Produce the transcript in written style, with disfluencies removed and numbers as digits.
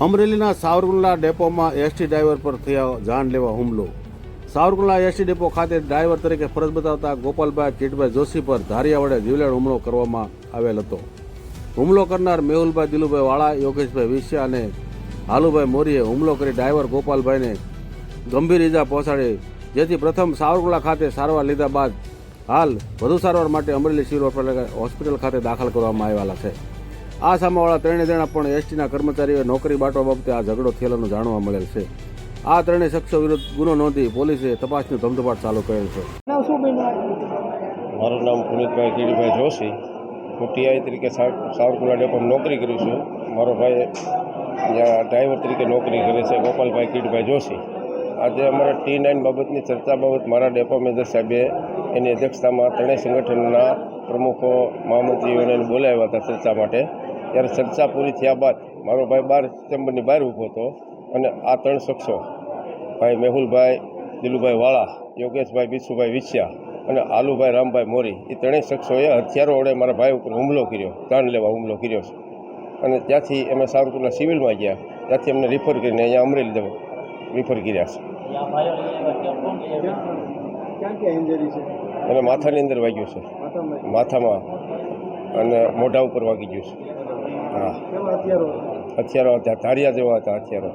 અમરેલીના Savarkundla ડેપોમાં ST driver પર થયા જાનલેવા હુમલો. સાવરકુંડલા એસટી ડેપો ખાતે ડ્રાઈવર તરીકે ફરજ બજાવતા ગોપાલભાઈ કીટભાઈ જોશી પર ધારિયા વડે જીવલેણ હુમલો કરવામાં આવેલ હતો. હુમલો કરનાર મેહુલભાઈ દિલુભાઈ વાળા, યોગેશભાઈ વિસ્યા અને હાલુભાઈ મોરીએ હુમલો કરી ડ્રાઈવર ગોપાલભાઈને ગંભીર ઈજા પહોંચાડી, જેથી પ્રથમ સાવરકુંડલા ખાતે સારવાર લીધા બાદ હાલ વધુ સારવાર માટે અમરેલી સિવિલ હોસ્પિટલ ખાતે દાખલ કરવામાં આવેલા છે. આ સામાવાળા ત્રણેય જણા પણ એસટીના કર્મચારીઓએ નોકરી બાંટવા બાબતે આ ઝઘડો થયેલાનું જાણવા મળેલ છે. આ ત્રણેય શખ્સો વિરુદ્ધ ગુનો નોંધી પોલીસે તપાસની ધમધમાટ ચાલુ કરેલ છે. મારું નામ પુનિતભાઈ કીડીભાઈ જોશી. હું ટીઆઈ તરીકે સાવરકુંડલા ડેપોમાં નોકરી કરું છું. મારો ભાઈ ત્યાં ડ્રાઈવર તરીકે નોકરી કરે છે, ગોપાલભાઈ કીડીભાઈ જોશી. આજે અમારા T9 બાબતની ચર્ચા બાબત મારા ડેપો મેનેજર સાહેબે એની અધ્યક્ષતામાં ત્રણેય સંગઠનના પ્રમુખો મહામંત્રીઓને બોલાવ્યા હતા ચર્ચા માટે. ત્યારે ચર્ચા પૂરી થયા બાદ મારો ભાઈ બહાર ચેમ્બરની બહાર ઊભો હતો અને આ ત્રણ શખ્સો ભાઈ મેહુલભાઈ દિલુભાઈ વાળા, યોગેશભાઈ બિશુભાઈ વિસ્યા અને આલુભાઈ રામભાઈ મોરી, એ ત્રણેય શખ્સોએ હથિયારો વડે મારા ભાઈ ઉપર હુમલો કર્યો, જાનલેવા હુમલો કર્યો છે. અને ત્યાંથી અમે સાવરકુંડલા સિવિલમાં ગયા, ત્યાંથી અમને રિફર કરીને અહીંયા અમરેલી રિફર કર્યા છે. અને માથાની અંદર વાગ્યું છે, માથામાં અને મોઢા ઉપર વાગી ગયું છે. હા, હથિયારો ધારિયા જેવા હતા હથિયારો.